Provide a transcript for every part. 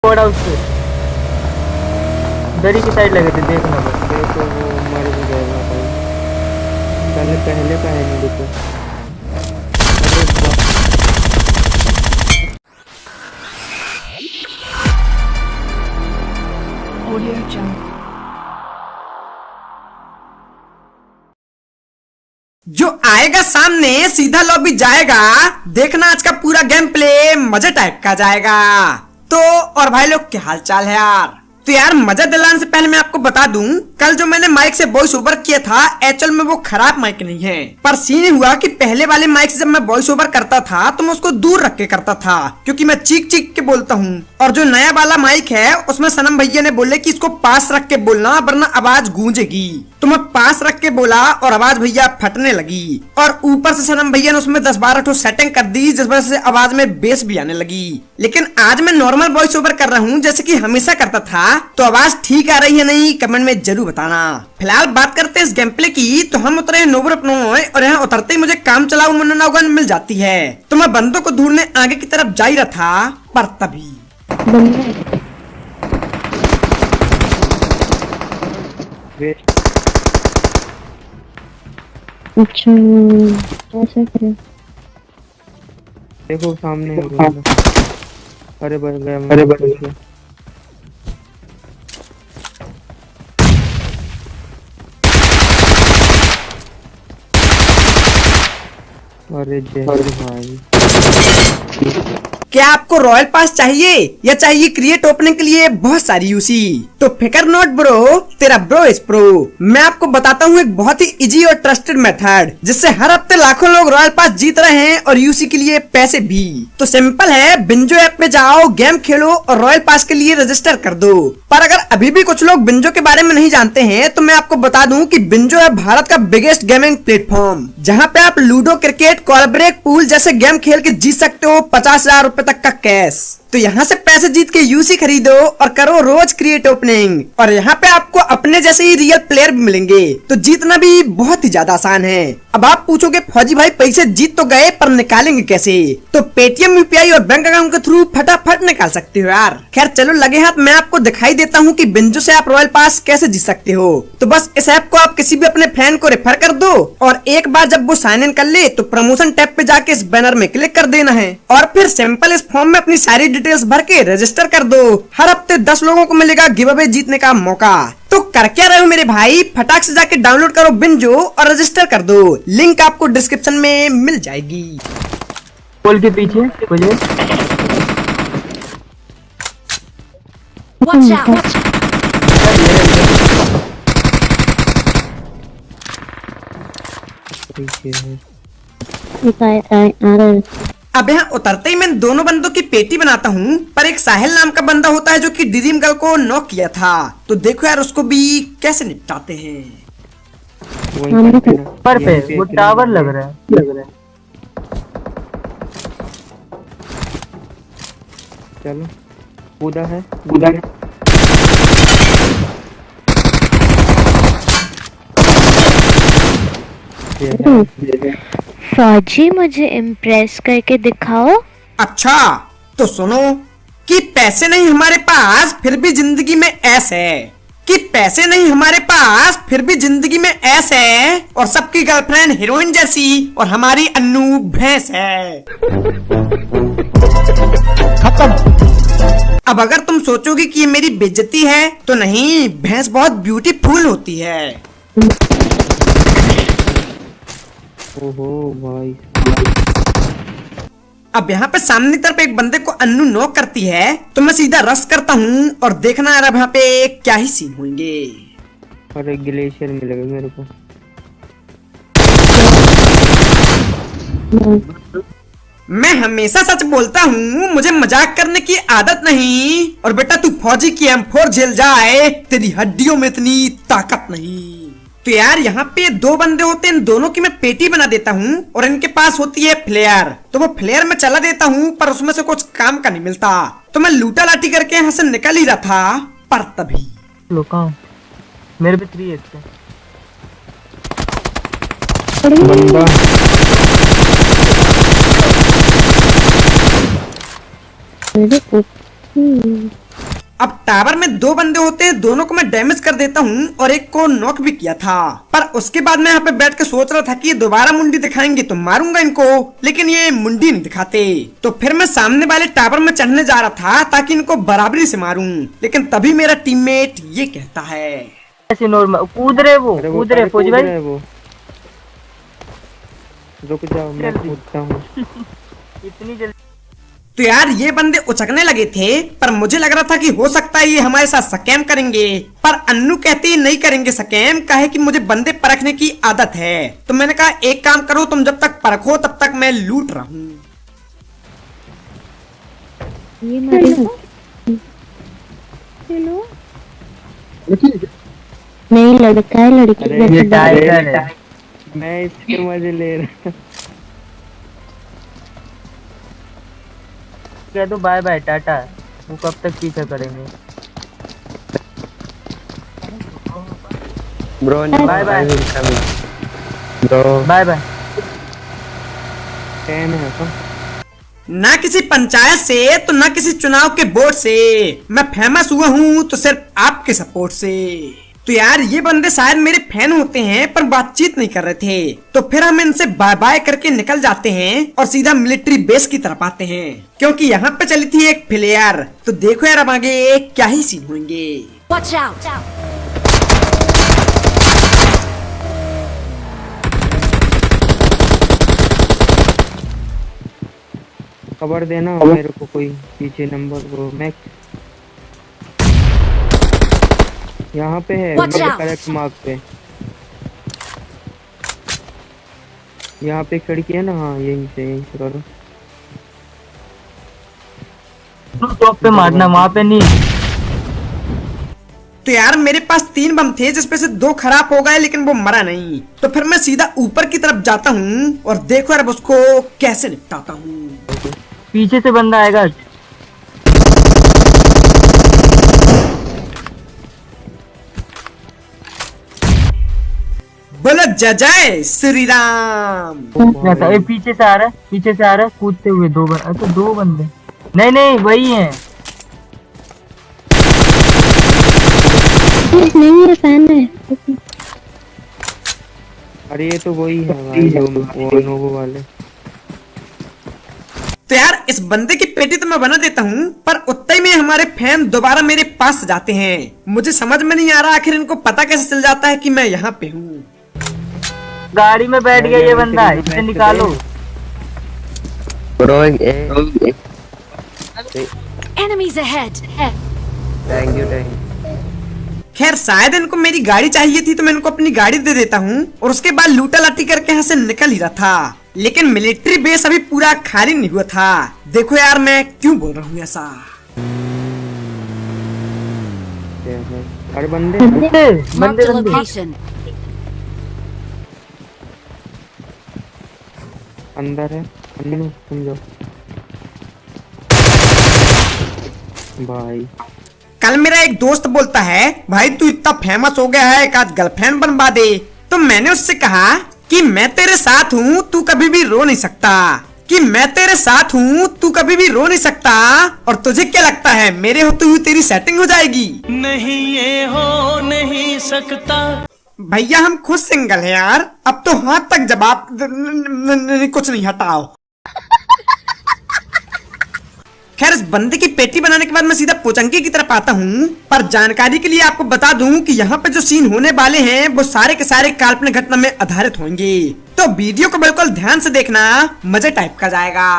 थोड़ा उससे दरी की साइड लगे थे, देखना बस। देखो वो मर भी जाएगा भाई। पहले का है नहीं देखो। अरे Audio Jungle. जो आएगा सामने सीधा लॉबी जाएगा। देखना आज का पूरा गेम प्ले मजे टाइप का जाएगा। तो और भाई लोग क्या हाल चाल है यार। तो यार मजा दिलाने से पहले मैं आपको बता दूं, कल जो मैंने माइक से वॉइस ओवर किया था एक्चुअल में वो खराब माइक नहीं है, पर सीन हुआ कि पहले वाले माइक से जब मैं वॉइस ओवर करता था तो मैं उसको दूर रख के करता था क्योंकि मैं चीख चीख के बोलता हूँ। और जो नया वाला माइक है उसमें सनम भैया ने बोले कि इसको पास रख के बोलना वरना आवाज गूंजेगी। तो मैं पास रख के बोला और आवाज भैया फटने लगी। और ऊपर से सनम भैया ने उसमें 10-12 ठो सेटिंग कर दी जिस वजह से आवाज में बेस भी आने लगी। लेकिन आज मैं नॉर्मल वॉइस ओवर कर रहा हूँ जैसे कि हमेशा करता था। तो आवाज ठीक आ रही है नहीं कमेंट में जरूर बताना। फिलहाल बात करते हैं इस गेम प्ले की। तो हम उतरे नोबर अपनोय और यहाँ उतरते ही मुझे काम चलाऊ मनोनागन मिल जाती है। तो मैं बंदों को ढूंढने आगे की तरफ जा ही रहा था, पर तभी वेस्ट। अच्छा कैसे करें? देखो सामने है बंदा। अरे बच गया, अरे बच गया। अरे जय भाई। क्या आपको रॉयल पास चाहिए या चाहिए क्रिएट ओपनिंग के लिए बहुत सारी यूसी? तो फिकर नॉट ब्रो, तेरा ब्रो इज प्रो। मैं आपको बताता हूँ एक बहुत ही इजी और ट्रस्टेड मेथड जिससे हर हफ्ते लाखों लोग रॉयल पास जीत रहे हैं और यूसी के लिए पैसे भी। तो सिंपल है, बिंजो ऐप पे जाओ, गेम खेलो और रॉयल पास के लिए रजिस्टर कर दो। पर अगर अभी भी कुछ लोग बिंजो के बारे में नहीं जानते हैं तो मैं आपको बता दूं कि बिंजो है भारत का बिगेस्ट गेमिंग प्लेटफॉर्म जहां पे आप लूडो, क्रिकेट, कॉलब्रेक, पूल जैसे गेम खेल के जीत सकते हो 50,000 रुपए तक का कैश। तो यहाँ से पैसे जीत के यूसी खरीदो और करो रोज क्रिएट ओपनिंग। और यहाँ पे आपको अपने जैसे ही रियल प्लेयर भी मिलेंगे तो जीतना भी बहुत ही ज्यादा आसान है। अब आप पूछोगे फौजी भाई पैसे जीत तो गए पर निकालेंगे कैसे? तो पेटीएम, यूपीआई और बैंक अकाउंट के थ्रू फटाफट निकाल सकते हो यार। खैर चलो लगे हाथ मैं आपको दिखाई देता हूँ कि बिंजो से आप रॉयल पास कैसे जीत सकते हो। तो बस इस ऐप को आप किसी भी अपने फ्रेंड को रेफर कर दो और एक बार जब वो साइन इन कर ले तो प्रमोशन टैब पे जाके इस बैनर में क्लिक कर देना है और फिर सिंपल इस फॉर्म में अपनी सारी डिटेल्स भर के रजिस्टर कर दो। हर हफ्ते 10 लोगों को मिलेगा गिव अवे जीतने का मौका। तो कर क्या रहे हो मेरे भाई, फटाक से जाके डाउनलोड करो बिंजो और रजिस्टर कर दो। लिंक आपको डिस्क्रिप्शन में मिल जाएगी। पोल के पीछे मुझे Watch out! पीछे है। आ रहा है। अब यहाँ उतरते ही मैं दोनों बंदों की पेटी बनाता हूँ, पर एक साहिल नाम का बंदा होता है जो कि ड्रीम गर्ल को नॉक किया था। तो देखो यार उसको भी कैसे निपटाते हैं। वहीं पर पर पे वो टावर लग रहा है। चलो कूदा है, कूदा है। फौजी मुझे इम्प्रेस करके दिखाओ। अच्छा तो सुनो कि पैसे नहीं हमारे पास फिर भी जिंदगी में ऐस है, कि पैसे नहीं हमारे पास फिर भी जिंदगी में ऐस है और सबकी गर्लफ्रेंड हीरोइन जैसी और हमारी अन्नू भैंस है। खत्म। अब अगर तुम सोचोगे कि ये मेरी बेइज्जती है तो नहीं, भैंस बहुत ब्यूटीफुल होती है। ओहो भाई। अब यहाँ पे सामने तरफ एक बंदे को अन्नू नॉक करती है तो मैं सीधा रश करता हूँ और देखना यार अब यहाँ पे क्या ही सीन होंगे। और एक ग्लेशियर मिलेगा मेरे को। मैं हमेशा सच बोलता हूँ, मुझे मजाक करने की आदत नहीं। और बेटा तू फौजी की M4 झेल जाए, तेरी हड्डियों में इतनी ताकत नहीं। तो यार यहाँ पे 2 बंदे होते हैं, इन दोनों की मैं पेटी बना देता हूँ और इनके पास होती है फ्लेयर। तो वो फ्लेयर में चला देता हूँ पर उसमें से कुछ काम का नहीं मिलता। तो मैं लूटा लाठी करके यहाँ से निकल ही रहा था, पर तभी लो कहाँ मेरे पे 3x है। बंदा टावर में दो बंदे होते हैं, दोनों को मैं डैमेज कर देता हूँ और एक को नॉक भी किया था। पर उसके बाद मैं यहाँ पे बैठ के सोच रहा था कि ये दोबारा मुंडी दिखाएंगे तो मारूंगा इनको, लेकिन ये मुंडी नहीं दिखाते। तो फिर मैं सामने वाले टावर में चढ़ने जा रहा था ताकि इनको बराबरी से मारूं, लेकिन तभी मेरा टीममेट ये कहता है ऐसे नॉर्मल कूद रहे वो, अरे कूद रहे अरे फौजी कूद भाई। रहा है वो। रुक जाओ मैं जल्दी। कूदता हूँ। इतनी जल्दी तो यार ये बंदे उचकने लगे थे, पर मुझे लग रहा था कि हो सकता है ये हमारे साथ स्कैम करेंगे, पर अन्नू कहते ही नहीं करेंगे स्कैम, काहे कि मुझे बंदे परखने की आदत है। तो मैंने कहा एक काम करो, तुम जब तक परखो तब तक मैं लूट रहा हूँ। ये मारेगा। नहीं लड़का है लड़की अरे जैसे ये बड़ा। टाइगर है। मैं इसके मजे ले रहा। कह दो बाय बाय टाटा, वो कब तक पीछा करेंगे। Bro bye bye bro bye bye. कैन है तो ना किसी पंचायत से तो ना किसी चुनाव के बोर्ड से, मैं फेमस हुआ हूँ तो सिर्फ आपके सपोर्ट से। तो यार ये बंदे शायद मेरे फैन होते हैं पर बातचीत नहीं कर रहे थे, तो फिर हम इनसे बाय बाय करके निकल जाते हैं और सीधा मिलिट्री बेस की तरफ आते हैं, क्योंकि यहाँ पे चली थी एक फ्लेयर। तो देखो यार अब आगे क्या ही सीन होंगे। Watch out! खबर देना मेरे को कोई पीछे नंबर ब्रो। मैं यहाँ पे है Watch मेरे out! करेक्ट मार्क पे। यहाँ पे एक खिड़की है ना, हाँ यहीं से करो। टॉप पे मारना, वहाँ पे नहीं। तो यार मेरे पास 3 बम थे जिसपे से 2 खराब हो गए, लेकिन वो मरा नहीं। तो फिर मैं सीधा ऊपर की तरफ जाता हूँ और देखो यार अब उसको कैसे निपटाता हूँ। पीछे से बंदा आएगा। बोलो जय जय श्री राम। ये पीछे से आ रहा है, पीछे से आ रहा है कूदते हुए। अच्छा 2 बंदे नहीं नहीं वही हैं। नहीं मेरा फैन है। अरे ये तो वही है भाई जो वो नोवो वाले। तो यार इस बंदे की पेटी तो मैं बना देता हूँ, पर उतना ही में हमारे फैन दोबारा मेरे पास जाते हैं। मुझे समझ में नहीं आ रहा आखिर इनको पता कैसे चल जाता है कि मैं यहाँ पे हूँ। गाड़ी में बैठ गया ये बंदा, इसे निकालो। Bro Enemies ahead! Thank you. खैर शायद इनको मेरी गाड़ी चाहिए थी, तो मैं इनको अपनी गाड़ी दे देता हूँ और उसके बाद लूटा लाटी करके यहाँ से निकल ही रहा था। लेकिन मिलिट्री बेस अभी पूरा खाली नहीं हुआ था। देखो यार मैं क्यों बोल रहा हूँ ऐसा। अरे बंदे बंदे Mark बंदे the बंदे। location. अंदर है। अन्नू समझो भाई। कल मेरा एक दोस्त बोलता है भाई तू इतना फेमस हो गया है, एक आध गर्लफ्रेंड बनवा दे। तो मैंने उससे कहा कि मैं तेरे साथ हूँ, तू कभी भी रो नहीं सकता। कि मैं तेरे साथ हूँ, तू कभी भी रो नहीं सकता। और तुझे क्या लगता है मेरे होते हुए तेरी सेटिंग हो जाएगी? नहीं ये हो नहीं सकता। भैया हम खुद सिंगल हैं यार, अब तो हाथ तक जवाब कुछ नहीं हटाओ। खैर इस बंदे की पेटी बनाने के बाद मैं सीधा पोचंकी की तरफ आता हूँ। पर जानकारी के लिए आपको बता दूं कि यहाँ पे जो सीन होने वाले हैं वो सारे के सारे काल्पनिक घटना में आधारित होंगे। तो वीडियो को बिल्कुल ध्यान से देखना, मजे टाइप का जाएगा।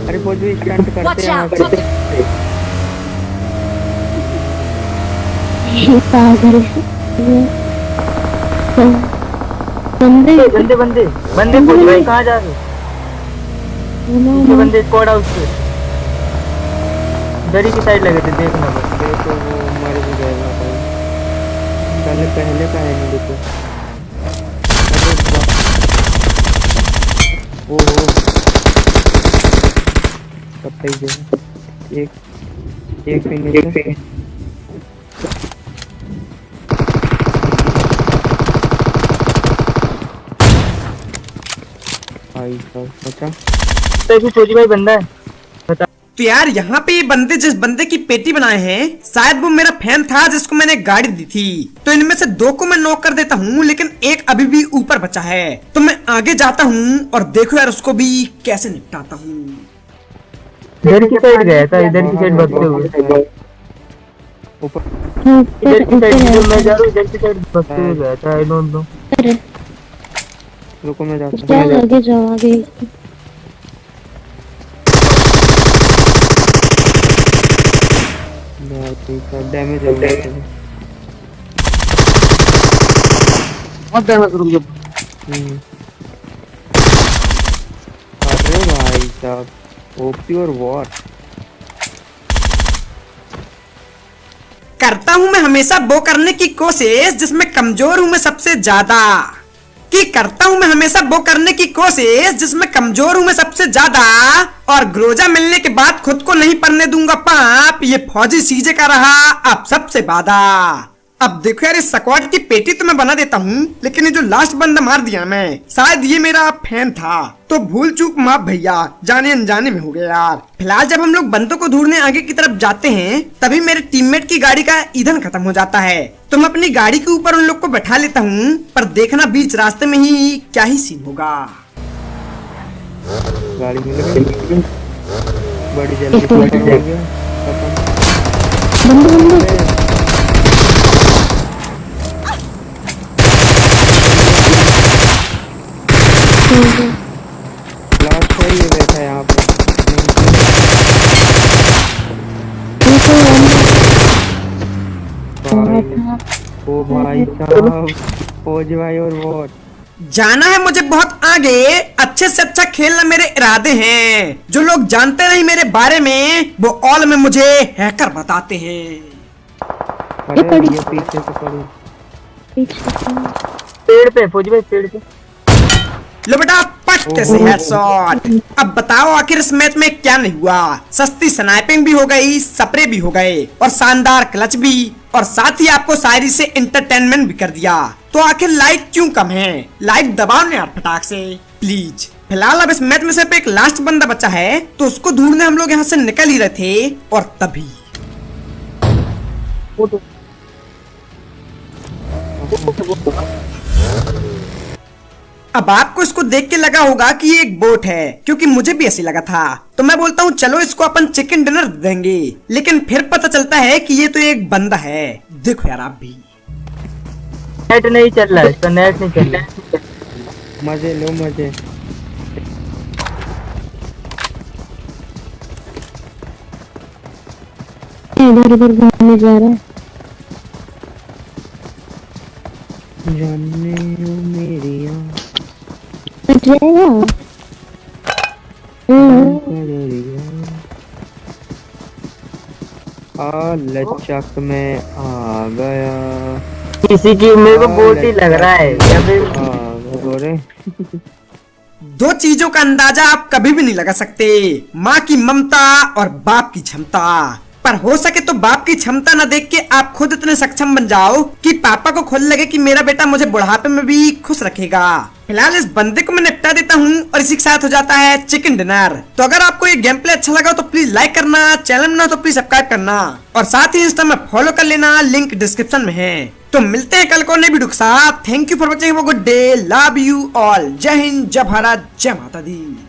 अरे वो जो स्टंट करते Watch हैं out! ये पागल है। बंदे बंदे बंदे बंदे फौजी भाई कहाँ जा रहे हो? पीछे बंदे स्क्वाड हाउस पे दरी की साइड लगे थे, देखना बस। तो वो मर भी जाएगा भाई। पहले का है नहीं देखो। ओहो पता ही है। एक फिनिश भाई साहब। अच्छा तो फौजी भाई बंदा है, बता। तो यार यहाँ पे ये बंदे जिस बंदे की पेटी बनाए हैं शायद वो मेरा फैन था जिसको मैंने गाड़ी दी थी। तो इनमें से 2 को मैं नॉक कर देता हूँ, लेकिन एक अभी भी ऊपर बचा है। तो मैं आगे जाता हूँ और देखो यार उसको भी कैसे निपटाता हूँ। इधर की साइड गया था, इधर की साइड भागते हुए। ऊपर इधर की साइड जो मैं जा रहा हूँ, इधर की साइड भागते हुए गया था। I don't know. रुको मैं जाता हूँ। जाओ आगे, जाओ आगे। डैमेज हो गया। बहुत डैमेज रुक गया। अरे भाई साहब ओपी और वॉट। करता हूँ मैं हमेशा वो करने की कोशिश जिसमें कमजोर हूँ मैं सबसे ज्यादा। करता हूँ मैं हमेशा वो करने की कोशिश जिसमें कमजोर हूँ मैं सबसे ज्यादा। और ग्रोजा मिलने के बाद खुद को नहीं पढ़ने दूंगा पाप, ये फौजी सीजे का रहा अब सबसे वादा। अब देखो यार इस स्क्वाड की पेटी तो मैं बना देता हूँ, लेकिन ये जो लास्ट बंदा मार दिया मैं, शायद ये मेरा फैन था। तो भूल चूक माफ भैया, जाने अनजाने में हो गया यार। फिलहाल जब हम लोग बंदों को ढूंढने आगे की तरफ जाते हैं तभी मेरे टीममेट की गाड़ी का ईंधन खत्म हो जाता है। तो मैं अपनी गाड़ी के ऊपर उन लोग को बैठा लेता हूँ, पर देखना बीच रास्ते में ही क्या ही सीन होगा। गाड़ी मिल गई बड़ी जल्दी हो गया। लास्ट है ये बैठा है यहाँ पे। ओ भाई साहब फौज भाई और वॉट। जाना है मुझे बहुत आगे, अच्छे से अच्छा खेलना मेरे इरादे हैं। जो लोग जानते नहीं मेरे बारे में वो ऑल में मुझे हैकर बताते हैं। अरे ये पीछे से पड़ी। पेड़ पे फौजी भाई, पेड़ पे। लो बेटा पट्टे से हेडशॉट। अब बताओ आखिर इस मैच में क्या नहीं हुआ। सस्ती स्नाइपिंग भी हो गई, स्प्रे भी हो गए और शानदार क्लच भी, और साथ ही आपको शायरी से एंटरटेनमेंट भी कर दिया। तो आखिर लाइक क्यों कम है? लाइक दबाओ ना यार फटाक से प्लीज। फिलहाल अब इस मैच में सिर्फ एक लास्ट बंदा बचा है, तो उसको ढूंढने हम लोग यहाँ से निकल ही रहे थे और तभी अब आपको इसको देख के लगा होगा कि ये एक बोट है, क्योंकि मुझे भी ऐसी लगा था। तो मैं बोलता हूँ चलो इसको अपन चिकन डिनर देंगे, लेकिन फिर पता चलता है कि ये तो एक बंदा है। देखो यार आप भी। नेट नहीं चल रहा है, इसका नेट नहीं चल रहा है। मजे लो मजे। इधर उधर घूमने जा रहा है। जाने ओ मेरिया हट जाएगा। लचक में आ गया। किसी की मेरे को बोट ही लग रहा है या फिर गोरे। दो चीजों का अंदाजा आप कभी भी नहीं लगा सकते, माँ की ममता और बाप की क्षमता। पर हो सके तो बाप की क्षमता न देख के आप खुद इतने सक्षम बन जाओ कि पापा को खुद लगे कि मेरा बेटा मुझे बुढ़ापे में भी खुश रखेगा। फिलहाल इस बंदे को मैं निपटा देता हूँ और इसी के साथ हो जाता है चिकन डिनर। तो अगर आपको ये गेम प्ले अच्छा लगा तो प्लीज लाइक करना, चैनल में ना तो प्लीज सब्सक्राइब करना, और साथ ही इंस्टा में फॉलो कर लेना, लिंक डिस्क्रिप्शन में है। तो मिलते हैं कल को नए वीडियो के साथ। Thank you for watching, good day, love you all. जय हिंद, जय भारत, जय माता दी।